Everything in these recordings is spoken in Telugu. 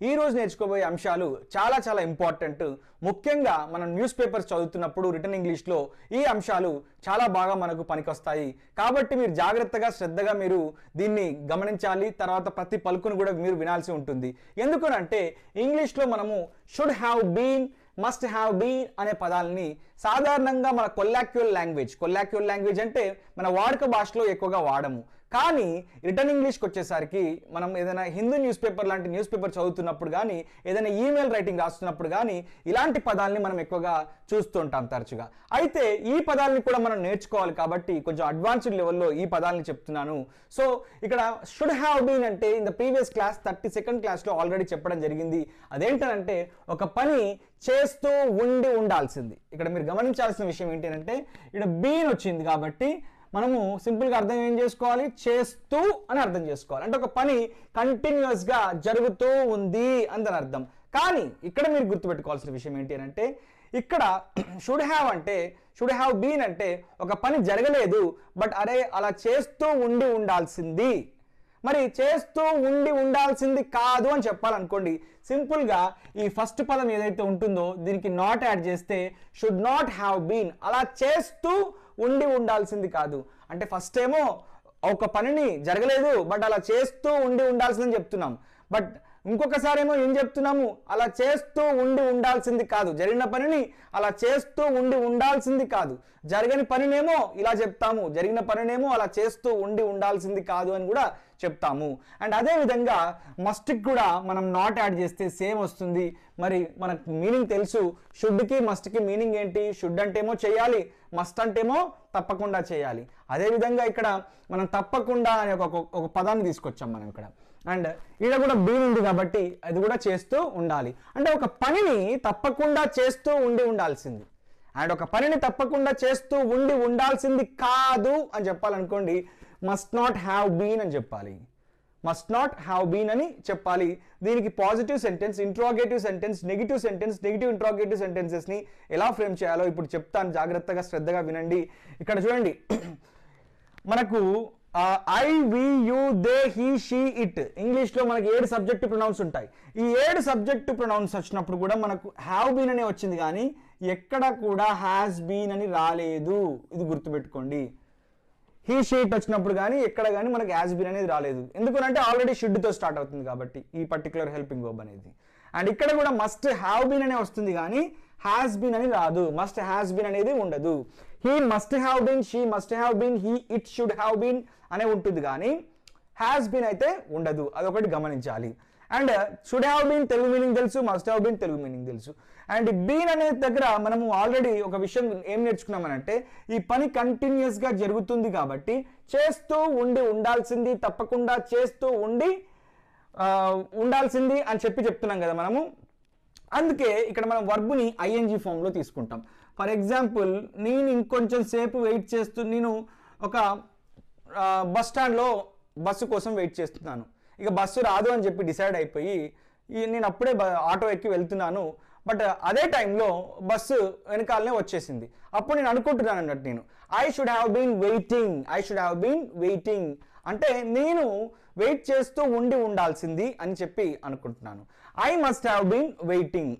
ఈ రోజు నేర్చుకోబోయే అంశాలు చాలా చాలా ఇంపార్టెంట్. ముఖ్యంగా మనం న్యూస్ పేపర్స్ చదువుతున్నప్పుడు రిటన్ ఇంగ్లీష్లో ఈ అంశాలు చాలా బాగా మనకు పనికొస్తాయి. కాబట్టి మీరు జాగ్రత్తగా శ్రద్ధగా మీరు దీన్ని గమనించాలి. తర్వాత ప్రతి పలుకును కూడా మీరు వినాల్సి ఉంటుంది. ఎందుకనంటే ఇంగ్లీష్లో మనము should have been, must have been అనే పదాలని సాధారణంగా మన కొల్లాక్యువల్ లాంగ్వేజ్ అంటే మన వాడుక భాషలో ఎక్కువగా వాడము. కానీ రిటర్న్ ఇంగ్లీష్కి వచ్చేసరికి మనం ఏదైనా హిందూ న్యూస్ పేపర్ లాంటి న్యూస్ పేపర్ చదువుతున్నప్పుడు కానీ ఏదైనా ఈమెయిల్ రైటింగ్ రాస్తున్నప్పుడు కానీ ఇలాంటి పదాలని మనం ఎక్కువగా చూస్తూ ఉంటాం తరచుగా. అయితే ఈ పదాలని కూడా మనం నేర్చుకోవాలి కాబట్టి కొంచెం అడ్వాన్స్డ్ లెవెల్లో ఈ పదాలని చెప్తున్నాను. సో ఇక్కడ షుడ్ హ్యావ్ బీన్ అంటే in the previous class 32nd క్లాస్లో ఆల్రెడీ చెప్పడం జరిగింది. అదేంటంటే ఒక పని చేస్తూ ఉండాల్సింది. ఇక్కడ మీరు గమనించాల్సిన విషయం ఏంటంటే ఇక్కడ బీన్ వచ్చింది కాబట్టి మనము సింపుల్గా అర్థం ఏం చేసుకోవాలి, చేస్తూ అని అర్థం చేసుకోవాలి. అంటే ఒక పని కంటిన్యూస్గా జరుగుతూ ఉంది అని అర్థం. కానీ ఇక్కడ మీరు గుర్తుపెట్టుకోవాల్సిన విషయం ఏంటి అంటే ఇక్కడ షుడ్ హ్యావ్ బీన్ అంటే ఒక పని జరగలేదు, బట్ అరే అలా చేస్తూ ఉండాల్సింది. మరి చేస్తూ ఉండాల్సింది కాదు అని చెప్పాలనుకోండి, సింపుల్గా ఈ ఫస్ట్ పదం ఏదైతే ఉంటుందో దీనికి నాట్ యాడ్ చేస్తే షుడ్ నాట్ హ్యావ్ బీన్, అలా చేస్తూ ఉండాల్సింది కాదు. అంటే ఫస్ట్ ఏమో ఒక పనిని జరగలేదు బట్ అలా చేస్తూ ఉండాల్సిందని చెప్తున్నాం. బట్ ఇంకొకసారి ఏమో ఏం చెప్తున్నాము, అలా చేస్తూ ఉండాల్సింది కాదు. జరిగిన పనిని అలా చేస్తూ ఉండాల్సింది కాదు. జరగని పనినేమో ఇలా చెప్తాము, జరిగిన పనినేమో అలా చేస్తూ ఉండాల్సింది కాదు అని కూడా చెప్తాము. అండ్ అదే విధంగా మస్ట్కి కూడా మనం నాట్ యాడ్ చేస్తే సేమ్ వస్తుంది. మరి మనకు మీనింగ్ తెలుసు, షుడ్కి మస్ట్కి మీనింగ్ ఏంటి? షుడ్ అంటేమో చేయాలి, మస్ట్ అంటేమో తప్పకుండా చేయాలి. అదేవిధంగా ఇక్కడ మనం తప్పకుండా అనే ఒక పదాన్ని తీసుకొచ్చాం మనం ఇక్కడ. అండ్ ఈడ కూడా బీన్ ఉంది కాబట్టి అది కూడా చేస్తూ ఉండాలి. అంటే ఒక పనిని తప్పకుండా చేస్తూ ఉండాల్సింది. అండ్ ఒక పనిని తప్పకుండా చేస్తూ ఉండాల్సింది కాదు అని చెప్పాలనుకోండి, మస్ట్ నాట్ హ్యావ్ బీన్ అని చెప్పాలి. మస్ట్ నాట్ హ్యావ్ బీన్ అని చెప్పాలి. దీనికి positive sentence, interrogative sentence, negative sentence, negative interrogative సెంటెన్సెస్ని ఎలా ఫ్రేమ్ చేయాలో ఇప్పుడు చెప్తాను. జాగ్రత్తగా శ్రద్ధగా వినండి. ఇక్కడ చూడండి, మనకు I, we, you, they, he, she, it ఇంగ్లీష్లో మనకి 7 సబ్జెక్టివ్ ప్రొనౌన్స్ ఉంటాయి. ఈ 7 సబ్జెక్టివ్ ప్రొనౌన్స్ వచ్చినప్పుడు కూడా మనకు హ్యావ్ బీన్ అనే వచ్చింది, కానీ ఎక్కడ కూడా హ్యాస్ బీన్ అని రాలేదు. ఇది గుర్తుపెట్టుకోండి. హీ, షీ, ఇట్ వచ్చినప్పుడు కానీ ఎక్కడ కానీ మనకి హ్యాస్ బీన్ అనేది రాలేదు. ఎందుకంటే ఆల్రెడీ షుడ్తో స్టార్ట్ అవుతుంది కాబట్టి ఈ పర్టికులర్ హెల్పింగ్ వర్బ్ అనేది. అండ్ ఇక్కడ కూడా మస్ట్ హ్యావ్ బీన్ అనే వస్తుంది కానీ హ్యాస్ బీన్ అని రాదు. మస్ట్ హ్యాస్ బీన్ అనేది ఉండదు. He must have been, she must have been, he it should have been అనే ఉంటుంది కానీ హ్యాస్ బీన్ అయితే ఉండదు. అదొకటి గమనించాలి. And should have been Telugu meaning తెలుసు, must have been Telugu meaning తెలుసు. అండ్ బీన్ అనే దగ్గర మనము ఆల్రెడీ ఒక విషయం ఏం నేర్చుకున్నామనంటే ఈ పని కంటిన్యూస్గా జరుగుతుంది కాబట్టి చేస్తూ ఉండాల్సింది, తప్పకుండా చేస్తూ ఉండాల్సింది అని చెప్తున్నాం కదా మనము. అందుకే ఇక్కడ మనం వర్బుని ఐఎన్జీ ఫామ్లో తీసుకుంటాం. ఫర్ ఎగ్జాంపుల్, నేను ఇంకొంచెం సేపు వెయిట్ చేస్తూ నేను ఒక బస్ స్టాండ్లో బస్సు కోసం వెయిట్ చేస్తున్నాను. ఇక బస్సు రాదు అని చెప్పి డిసైడ్ అయిపోయి నేను అప్పుడే ఆటో ఎక్కి వెళ్తున్నాను. బట్ అదే టైంలో బస్సు వెనకాలనే వచ్చేసింది. అప్పుడు నేను అనుకుంటున్నాను అన్నట్టు, నేను I should have been waiting అంటే నేను వెయిట్ చేస్తూ ఉండాల్సింది అని చెప్పి అనుకుంటున్నాను. I must have been waiting.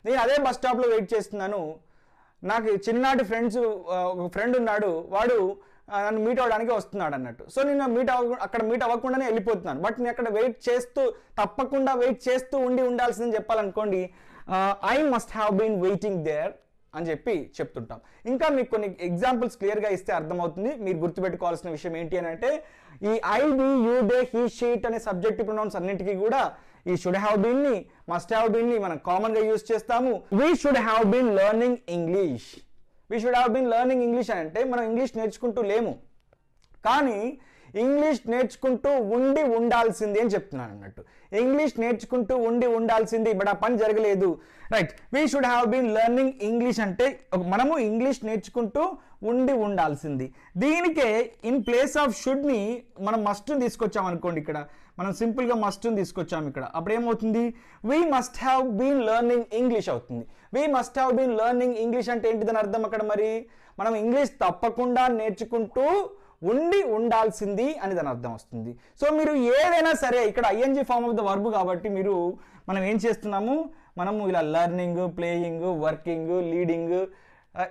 నేను అదే బస్ స్టాప్లో వెయిట్ చేస్తున్నాను. నాకు చిన్ననాటి ఒక ఫ్రెండ్ ఉన్నాడు, వాడు నన్ను మీట్ అవ్వడానికి వస్తున్నాడు అన్నట్టు. సో నేను అక్కడ మీట్ అవ్వకుండానే వెళ్ళిపోతున్నాను. బట్ నేను అక్కడ తప్పకుండా వెయిట్ చేస్తూ ఉండాల్సిందని చెప్పాలనుకోండి, I must have been waiting there అని చెప్తుంటాం. ఇంకా మీకు కొన్ని ఎగ్జాంపుల్స్ క్లియర్గా ఇస్తే అర్థమవుతుంది. మీరు గుర్తుపెట్టుకోవాల్సిన విషయం ఏంటి అని అంటే ఈ I, we, you, they, he, she, it అనే సబ్జెక్టివ్ ప్రొనౌన్స్ అన్నింటికీ కూడా ఈ షుడ్ హ్యావ్ బీన్ ని, మస్ట్ హ్యావ్ బీన్ ని మనం కామన్గా యూజ్ చేస్తాము. We should have been learning English. అని అంటే మనం ఇంగ్లీష్ నేర్చుకుంటూ లేము, కానీ ఇంగ్లీష్ నేర్చుకుంటూ ఉండాల్సింది అని చెప్తున్నాను అన్నట్టు. ఇంగ్లీష్ నేర్చుకుంటూ ఉండాల్సింది, బట్ ఆ పని జరగలేదు. Right, we should have been learning English అంటే మనము ఇంగ్లీష్ నేర్చుకుంటూ ఉండాల్సింది. దీనికే ఇన్ ప్లేస్ ఆఫ్ షుడ్ని మనం మస్ట్ని తీసుకొచ్చాం అనుకోండి. ఇక్కడ మనం సింపుల్గా మస్ట్ని తీసుకొచ్చాము. ఇక్కడ అప్పుడు ఏమవుతుంది, we must have been learning English అవుతుంది. We must have been learning English అంటే ఏంటిదని అర్థం అక్కడ? మరి మనం ఇంగ్లీష్ తప్పకుండా నేర్చుకుంటూ ఉండాల్సింది అని దాని అర్థం వస్తుంది. సో మీరు ఏదైనా సరే ఇక్కడ ING form of the verb కాబట్టి మీరు మనం ఏం చేస్తున్నాము, మనము ఇలా లెర్నింగ్, ప్లేయింగ్, వర్కింగ్, లీడింగ్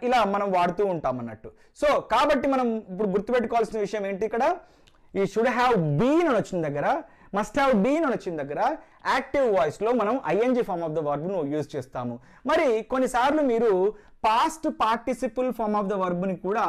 ఇలా మనం వాడుతూ ఉంటాం అన్నట్టు. సో కాబట్టి మనం ఇప్పుడు గుర్తుపెట్టుకోవాల్సిన విషయం ఏంటి, ఇక్కడ ఈ షుడ్ హ్యావ్ బీన్ అని వచ్చిన దగ్గర, మస్ట్ హ్యావ్ బీన్ అని వచ్చిన దగ్గర యాక్టివ్ వాయిస్లో మనం ఐఎన్జీ ఫార్మ్ ఆఫ్ ద వర్బ్ను యూజ్ చేస్తాము. మరి కొన్నిసార్లు మీరు past participle form of the వర్బ్ని కూడా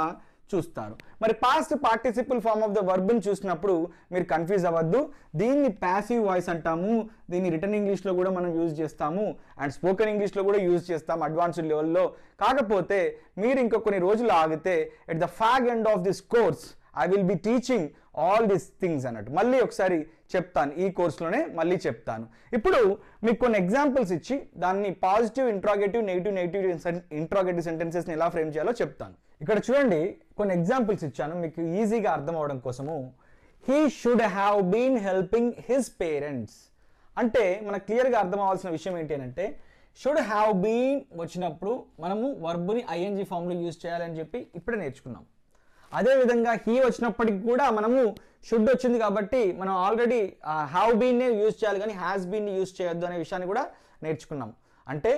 చూస్తారు. మరి past participle form of the వర్బ్ని చూసినప్పుడు మీరు కన్ఫ్యూజ్ అవ్వద్దు. దీన్ని ప్యాసివ్ వాయిస్ అంటాము, దీన్ని రిటర్న్ ఇంగ్లీష్లో కూడా మనం యూజ్ చేస్తాము, అండ్ స్పోకెన్ ఇంగ్లీష్లో కూడా యూజ్ చేస్తాము అడ్వాన్స్డ్ లెవెల్లో. కాకపోతే మీరు ఇంకా కొన్ని రోజులు ఆగితే at the fag end of this course I will be teaching all these things అన్నట్టు. మళ్ళీ ఒకసారి చెప్తాను, ఈ కోర్సులోనే మళ్ళీ చెప్తాను. ఇప్పుడు మీకు కొన్ని ఎగ్జాంపుల్స్ ఇచ్చి దాన్ని పాజిటివ్, ఇంట్రాగేటివ్, నెగిటివ్ ఇంట్రాగేటివ్ సెంటెన్సెస్ని ఎలా ఫ్రేమ్ చేయాలో చెప్తాను. ఇక్కడ చూడండి, కొన్ని ఎగ్జాంపుల్స్ ఇచ్చాను మీకు ఈజీగా అర్థం అవడం కోసము. He should have been helping his parents అంటే మనకు క్లియర్గా అర్థం అవ్వాల్సిన విషయం ఏంటి అంటే, షుడ్ హ్యావ్ బీన్ వచ్చినప్పుడు మనము వర్బ్ని ఐఎన్జీ ఫామ్లో యూజ్ చేయాలని చెప్పి ఇప్పుడే నేర్చుకున్నాం. అదేవిధంగా హీ వచ్చినప్పటికి కూడా మనము షుడ్ వచ్చింది కాబట్టి మనం ఆల్రెడీ హ్యావ్ బీన్నే యూజ్ చేయాలి కానీ హ్యాస్ బీన్ని యూజ్ చేయొద్దు అనే విషయాన్ని కూడా నేర్చుకున్నాం. అంటే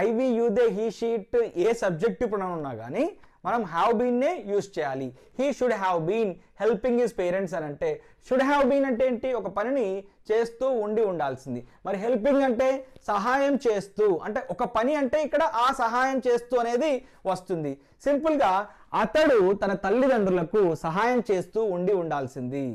I, we, you, they, he, she, it ఏ సబ్జెక్టివ్ ప్రొనౌన్ ఉన్నా కానీ మనం హ్యావ్ బీన్నే యూజ్ చేయాలి. He should have been helping his parents అని అంటే, షుడ్ హ్యావ్ బీన్ అంటే ఏంటి, ఒక పనిని చేస్తూ ఉండాల్సింది. మరి హెల్పింగ్ అంటే సహాయం చేస్తూ, అంటే ఒక పని అంటే ఇక్కడ ఆ సహాయం చేస్తూ అనేది వస్తుంది. సింపుల్గా అతడు తన తల్లిదండ్రులకు సహాయం చేస్తూ ఉండాల్సింది.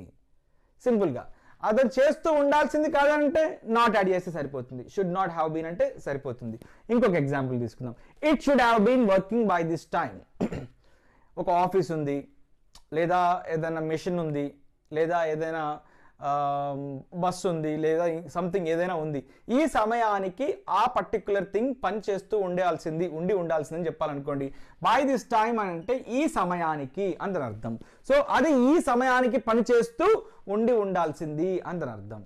సింపుల్గా అతను చేస్తూ ఉండాల్సింది కాదంటే నాట్ యాడ్ చేస్తే సరిపోతుంది. షుడ్ నాట్ హ్యావ్ బీన్ అంటే సరిపోతుంది. ఇంకొక ఎగ్జాంపుల్ తీసుకుందాం. It should have been working by this time. ఒక ఆఫీస్ ఉంది, లేదా ఏదైనా మెషిన్ ఉంది, లేదా ఏదైనా బస్సు ఉంది, లేదా సంథింగ్ ఏదైనా ఉంది, ఈ సమయానికి ఆ పర్టిక్యులర్ థింగ్ పని చేస్తూ ఉండాల్సిందని చెప్పాలనుకోండి. బై దిస్ టైమ్ అని అంటే ఈ సమయానికి అందని అర్థం. సో అది ఈ సమయానికి పని చేస్తూ ఉండాల్సింది అందని అర్థం.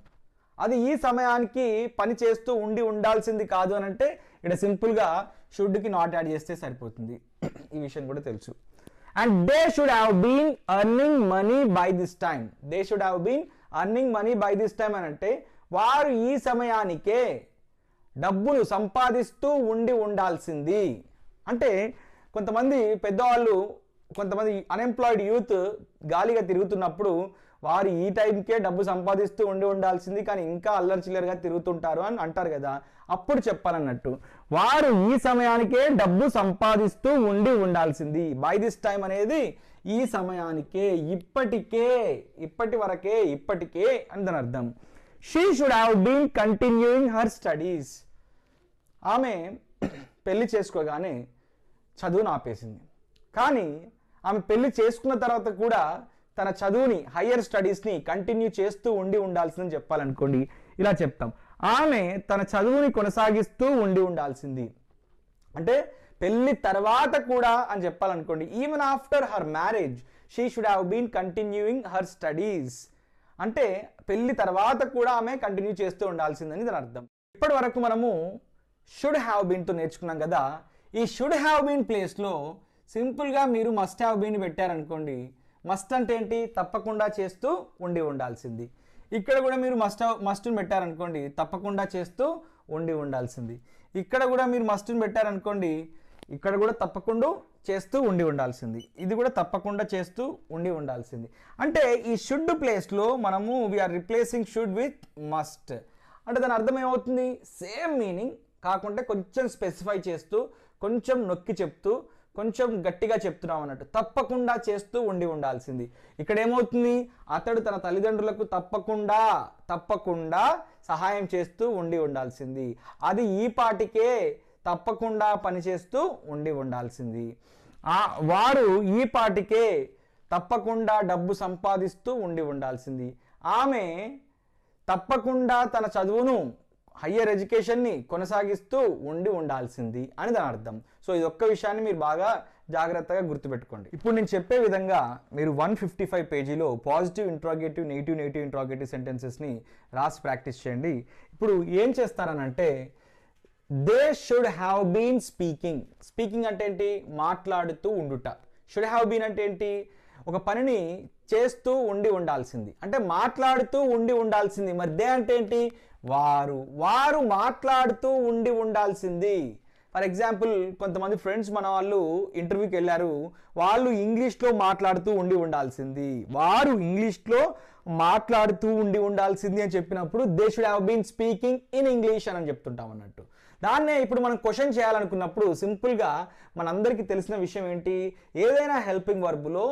అది ఈ సమయానికి పని చేస్తూ ఉండాల్సింది కాదు అని అంటే ఇక్కడ సింపుల్గా షుడ్కి నాట్ యాడ్ చేస్తే సరిపోతుంది. ఈ విషయం కూడా తెలుసు. And they should have been earning money by this time. They should have been earning money by this time అని అంటే వారు ఈ సమయానికే డబ్బులు సంపాదిస్తూ ఉండాల్సింది. అంటే కొంతమంది పెద్దవాళ్ళు, కొంతమంది అన్ఎంప్లాయిడ్ యూత్ గాలిగా తిరుగుతున్నప్పుడు వారు ఈ టైంకే డబ్బు సంపాదిస్తూ ఉండాల్సింది కానీ ఇంకా అల్లరి చిల్లరగా తిరుగుతుంటారు అని అంటారు కదా, అప్పుడు చెప్పాలన్నట్టు. వారు ఈ సమయానికే డబ్బు సంపాదిస్తూ ఉండాల్సింది. బై దిస్ టైం అనేది ఈ సమయానికే, ఇప్పటి వరకే, ఇప్పటికే అని దాని అర్థం. She should have been continuing her studies. ఆమె పెళ్లి చేసుకోగానే చదువును ఆపేసింది, కానీ ఆమె పెళ్లి చేసుకున్న తర్వాత కూడా తన చదువుని, హయ్యర్ స్టడీస్ని కంటిన్యూ చేస్తూ ఉండాల్సిందని చెప్పాలనుకోండి. ఇలా చెప్తాం, ఆమె తన చదువుని కొనసాగిస్తూ ఉండాల్సింది. అంటే పెళ్లి తర్వాత కూడా అని చెప్పాలనుకోండి. Even after her marriage she should have been continuing her studies. అంటే పెళ్లి తర్వాత కూడా ఆమె కంటిన్యూ చేస్తూ ఉండాల్సిందని దాని అర్థం. ఇప్పటి వరకు మనము షుడ్ హ్యావ్ బీన్తో నేర్చుకున్నాం కదా. ఈ షుడ్ హ్యావ్ బీన్ ప్లేస్లో సింపుల్గా మీరు మస్ట్ హ్యావ్ బీన్ పెట్టారనుకోండి. మస్ట్ అంటే ఏంటి, తప్పకుండా చేస్తూ ఉండాల్సింది. ఇక్కడ కూడా మీరు మస్ట్ని పెట్టారనుకోండి, తప్పకుండా చేస్తూ ఉండాల్సింది. ఇక్కడ కూడా మీరు మస్ట్ని పెట్టారనుకోండి, ఇక్కడ కూడా తప్పకుండా చేస్తూ ఉండాల్సింది. ఇది కూడా తప్పకుండా చేస్తూ ఉండాల్సింది. అంటే ఈ షుడ్ ప్లేస్లో మనము we are replacing should with must. అంటే దాని అర్థం ఏమవుతుంది, సేమ్ మీనింగ్ కాకుండా కొంచెం స్పెసిఫై చేస్తూ, కొంచెం నొక్కి చెప్తూ, కొంచెం గట్టిగా చెప్తున్నాం అన్నట్టు. తప్పకుండా చేస్తూ ఉండాల్సింది. ఇక్కడ ఏమవుతుంది, అతడు తన తల్లిదండ్రులకు తప్పకుండా సహాయం చేస్తూ ఉండాల్సింది. అది ఈ పాటికే తప్పకుండా పనిచేస్తూ ఉండాల్సింది. వారు ఈ పాటికే తప్పకుండా డబ్బు సంపాదిస్తూ ఉండాల్సింది. ఆమె తప్పకుండా తన చదువును, హయ్యర్ ఎడ్యుకేషన్ని కొనసాగిస్తూ ఉండాల్సింది అని దాని అర్థం. సో ఇది ఒక్క విషయాన్ని మీరు బాగా జాగ్రత్తగా గుర్తుపెట్టుకోండి. ఇప్పుడు నేను చెప్పే విధంగా మీరు 155 పేజీలో పాజిటివ్ ఇంట్రాగేటివ్, నెగిటివ్ ఇంట్రాగేటివ్ సెంటెన్సెస్ని రాసి ప్రాక్టీస్ చేయండి. ఇప్పుడు ఏం చేస్తారనంటే, they should have been speaking. Speaking అంటే ఏంటి, మాట్లాడుతూ ఉండుట. షుడ్ హ్యావ్ బీన్ అంటే ఏంటి, ఒక పనిని చేస్తూ ఉండాల్సింది, అంటే మాట్లాడుతూ ఉండాల్సింది. మరి దే అంటే ఏంటి? వారు మాట్లాడుతూ ఉండాల్సింది. ఫర్ ఎగ్జాంపుల్, కొంతమంది ఫ్రెండ్స్ మన వాళ్ళు ఇంటర్వ్యూకి వెళ్ళారు, వాళ్ళు ఇంగ్లీష్లో మాట్లాడుతూ ఉండాల్సింది, వారు ఇంగ్లీష్లో మాట్లాడుతూ ఉండాల్సింది అని చెప్పినప్పుడు they should have been speaking in English అని చెప్తుంటాం అన్నట్టు. దాన్నే ఇప్పుడు మనం క్వశ్చన్ చేయాలనుకున్నప్పుడు సింపుల్గా మనందరికీ తెలిసిన విషయం ఏంటి? ఏదైనా హెల్పింగ్ వర్బ్లో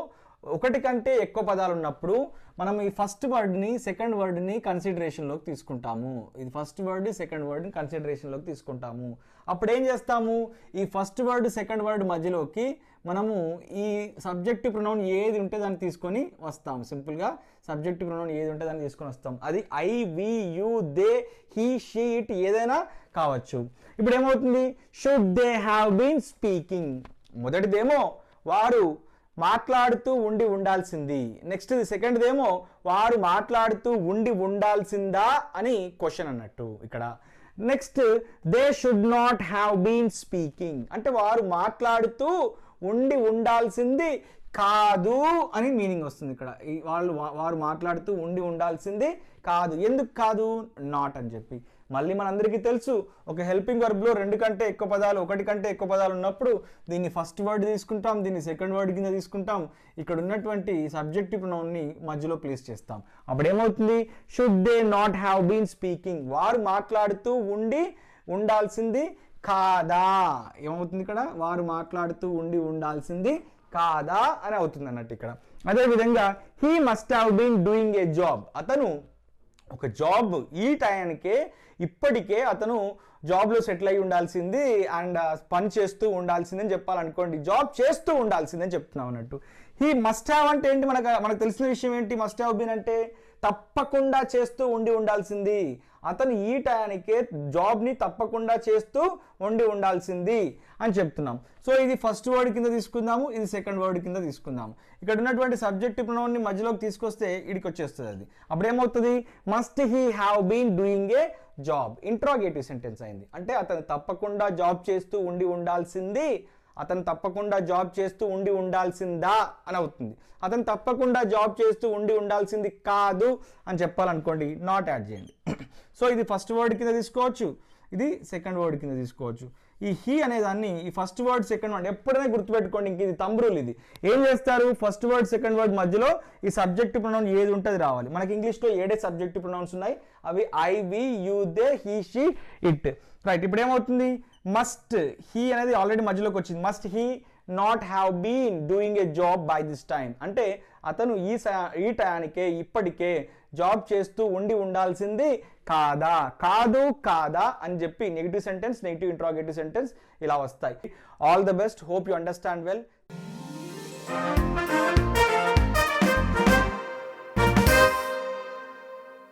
ఒకటి కంటే ఎక్కువ పదాలు ఉన్నప్పుడు మనం ఈ ఫస్ట్ వర్డ్ని సెకండ్ వర్డ్ని కన్సిడరేషన్లోకి తీసుకుంటాము. ఇది ఫస్ట్ వర్డ్ సెకండ్ వర్డ్ని కన్సిడరేషన్లోకి తీసుకుంటాము. అప్పుడు ఏం చేస్తాము? ఈ ఫస్ట్ వర్డ్ సెకండ్ వర్డ్ మధ్యలోకి మనము ఈ సబ్జెక్టివ్ ప్రొనౌన్ ఏది ఉంటే దాన్ని తీసుకొని వస్తాం. సింపుల్గా సబ్జెక్టివ్ ప్రొనౌన్ ఏది ఉంటే దాన్ని తీసుకొని వస్తాం. అది I, we, you, they, he, she, it ఏదైనా కావచ్చు. ఇప్పుడు ఏమవుతుంది? Should they have been speaking. మొదటిదేమో వారు మాట్లాడుతూ ఉండాల్సింది. నెక్స్ట్ సెకండ్దేమో వారు మాట్లాడుతూ ఉండాల్సిందా అని క్వశ్చన్ అన్నట్టు ఇక్కడ. Next they should not have been speaking, అంటే వారు మాట్లాడుతూ ఉండాల్సింది కాదు అని మీనింగ్ వస్తుంది ఇక్కడ. వారు మాట్లాడుతూ ఉండాల్సింది కాదు. ఎందుకు కాదు? నాట్ అని చెప్పి. మళ్ళీ మనందరికీ తెలుసు, ఒక హెల్పింగ్ వర్బ్లో రెండు కంటే ఎక్కువ పదాలు, ఒకటి కంటే ఎక్కువ పదాలు ఉన్నప్పుడు దీన్ని ఫస్ట్ వర్డ్ తీసుకుంటాం, దీన్ని సెకండ్ వర్డ్ కింద తీసుకుంటాం, ఇక్కడ ఉన్నటువంటి సబ్జెక్టివ్ ప్రొనౌన్ని మధ్యలో ప్లేస్ చేస్తాం. అప్పుడు ఏమవుతుంది? Should they not have been speaking, వారు మాట్లాడుతూ ఉండాల్సింది కాదా. ఏమవుతుంది ఇక్కడ? వారు మాట్లాడుతూ ఉండాల్సింది కాదా అని అవుతుంది అన్నట్టు ఇక్కడ. అదేవిధంగా he must have been doing a job, అతను ఒక జాబ్ ఈ టైంకే ఇప్పటికే అతను జాబ్లో సెటిల్ అయి ఉండాల్సింది అండ్ పని చేస్తూ ఉండాల్సిందని చెప్పాలనుకోండి, జాబ్ చేస్తూ ఉండాల్సిందని చెప్తున్నాం అన్నట్టు. హీ మస్ట్ హ్యావ్ అంటే ఏంటి? మనకు తెలిసిన విషయం ఏంటి? మస్ట్ హ్యావ్ బీన్ అంటే తప్పకుండా చేస్తూ ఉండాల్సింది. అతను ఈ టయానికే జాబ్ని తప్పకుండా చేస్తూ ఉండాల్సింది అని చెప్తున్నాం. సో ఇది ఫస్ట్ వర్డ్ కింద తీసుకుందాము, ఇది సెకండ్ వర్డ్ కింద తీసుకుందాము. ఇక్కడ ఉన్నటువంటి సబ్జెక్టివ్ ప్రొనౌన్ని మధ్యలోకి తీసుకొస్తే ఇడికి వచ్చేస్తుంది అది. అప్పుడు ఏమవుతుంది? Must he have been doing a job. Interrogative sentence అయింది. అంటే అతను తప్పకుండా జాబ్ చేస్తూ ఉండాల్సింది, అతను తప్పకుండా జాబ్ చేస్తూ ఉండాల్సిందా అని అవుతుంది. అతను తప్పకుండా జాబ్ చేస్తూ ఉండాల్సింది కాదు అని చెప్పాలనుకోండి, నాట్ యాడ్ చేయండి. సో ఇది ఫస్ట్ వర్డ్ కింద తీసుకోవచ్చు, ఇది సెకండ్ వర్డ్ కింద తీసుకోవచ్చు. ఈ హీ అనేదాన్ని ఈ ఫస్ట్ వర్డ్ సెకండ్ వర్డ్ ఎప్పుడైనా గుర్తుపెట్టుకోండి. ఇంక ఇది తంబ్ రూల్. ఇది ఏం చేస్తారు? ఫస్ట్ వర్డ్ సెకండ్ వర్డ్ మధ్యలో ఈ సబ్జెక్టివ్ ప్రొనౌన్ ఏది ఉంటుంది రావాలి. మనకి ఇంగ్లీష్లో 7 సబ్జెక్టివ్ ప్రొనౌన్స్ ఉన్నాయి. అవి I, we, you, they, he, she, it. Right. ఇప్పుడు ఏమవుతుంది? మస్ట్, హీ అనేది ఆల్రెడీ మధ్యలోకి వచ్చింది. Must he not have been doing a job by this time, అంటే అతను ఈ టయానికే ఇప్పటికే జాబ్ చేస్తూ ఉండాల్సింది కాదా. కాదు కాదా అని చెప్పి negative sentence, negative interrogative sentence ఇలా వస్తాయి. All the best. Hope you understand well.